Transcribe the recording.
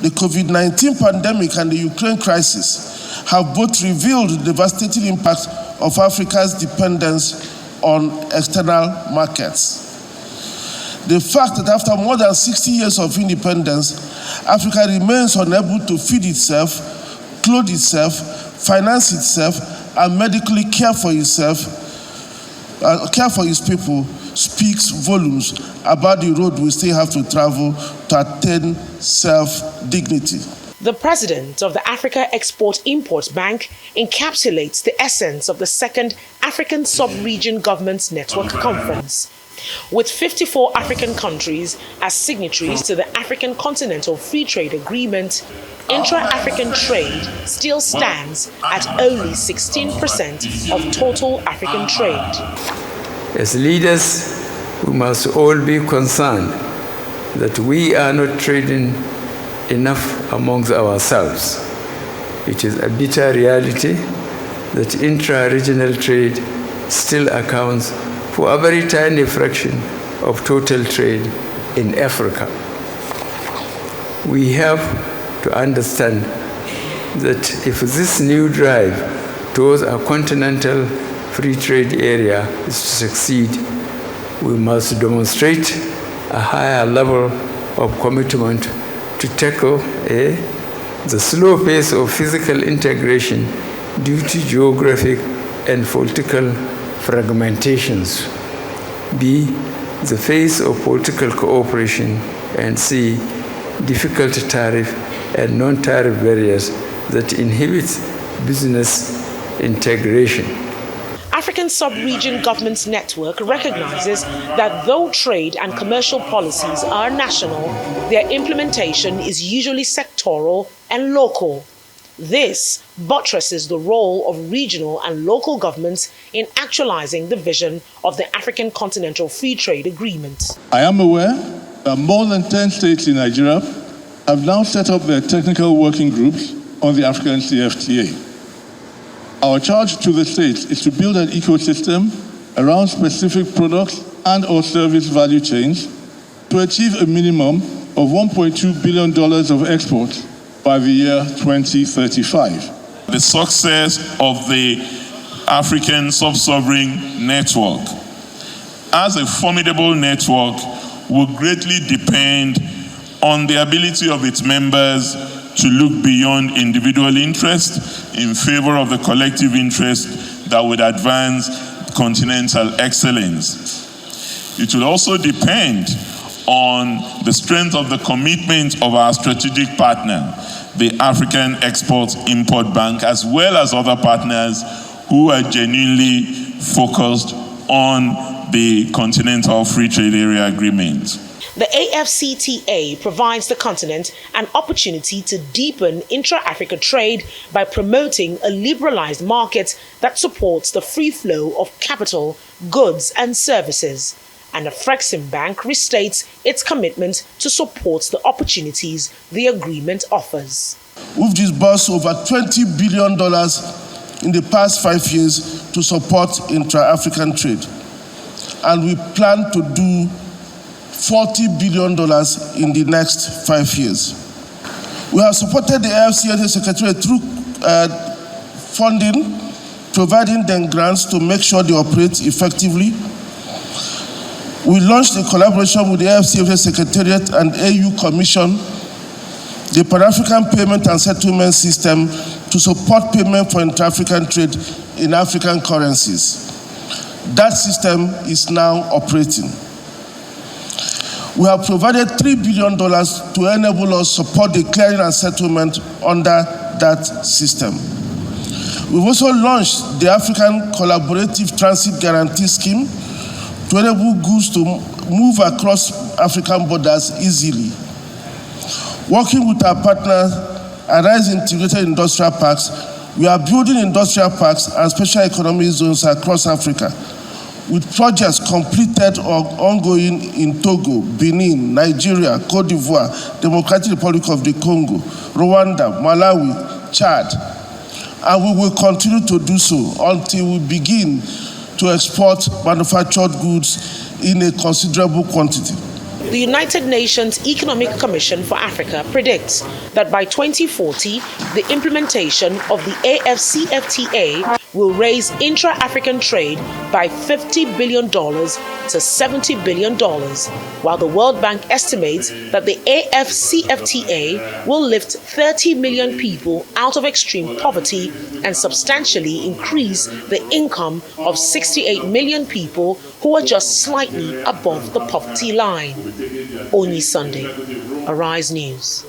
The COVID-19 pandemic and the Ukraine crisis have both revealed the devastating impact of Africa's dependence on external markets. The fact that after more than 60 years of independence, Africa remains unable to feed itself, clothe itself, finance itself, and medically care for itself, care for its people, speaks volumes about the road we still have to travel to attain self-dignity. The president of the Africa Export-Import Bank encapsulates the essence of the second African Sub-Region Governments Network Conference. With 54 African countries as signatories to the African Continental Free Trade Agreement, intra-African trade still stands at only 16% of total African trade. As leaders, we must all be concerned that we are not trading enough amongst ourselves. It is a bitter reality that intra-regional trade still accounts for a very tiny fraction of total trade in Africa. We have to understand that if this new drive towards a continental free trade area is to succeed, we must demonstrate a higher level of commitment to tackle A, the slow pace of physical integration due to geographic and political fragmentations, B, the phase of political cooperation, and C, difficult tariff and non-tariff barriers that inhibit business integration. African Sub-Region Governments Network recognizes that though trade and commercial policies are national, their implementation is usually sectoral and local. This buttresses the role of regional and local governments in actualizing the vision of the African Continental Free Trade Agreement. I am aware that more than 10 states in Nigeria have now set up their technical working groups on the African CFTA. Our charge to the states is to build an ecosystem around specific products and or service value chains to achieve a minimum of $1.2 billion of exports by the year 2035. The success of the African Sub-Sovereign Network as a formidable network will greatly depend on the ability of its members to look beyond individual interest in favor of the collective interest that would advance continental excellence. It will also depend on the strength of the commitment of our strategic partner, the African Export-Import Bank, as well as other partners who are genuinely focused on the Continental Free Trade Area Agreement. The AFCTA provides the continent an opportunity to deepen intra-Africa trade by promoting a liberalized market that supports the free flow of capital, goods, and services. And the Afrexim Bank restates its commitment to support the opportunities the agreement offers. We've disbursed over $20 billion in the past 5 years to support intra-African trade. And we plan to do $40 billion in the next 5 years. We have supported the AFCTA Secretariat through funding, providing them grants to make sure they operate effectively. We launched a collaboration with the AFCTA Secretariat and AU Commission, the Pan-African Payment and Settlement System, to support payment for intra-African trade in African currencies. That system is now operating. We have provided $3 billion to enable us to support the clearing and settlement under that system. We've also launched the African Collaborative Transit Guarantee Scheme to enable goods to move across African borders easily. Working with our partner, Arise Integrated Industrial Parks, we are building industrial parks and special economic zones across Africa, with projects completed or ongoing in Togo, Benin, Nigeria, Cote d'Ivoire, Democratic Republic of the Congo, Rwanda, Malawi, Chad. And we will continue to do so until we begin to export manufactured goods in a considerable quantity. The United Nations Economic Commission for Africa predicts that by 2040, the implementation of the AfCFTA will raise intra-African trade by $50 billion to $70 billion, while the World Bank estimates that the AfCFTA will lift 30 million people out of extreme poverty and substantially increase the income of 68 million people who are just slightly above the poverty line. Oni Sunday, Arise News.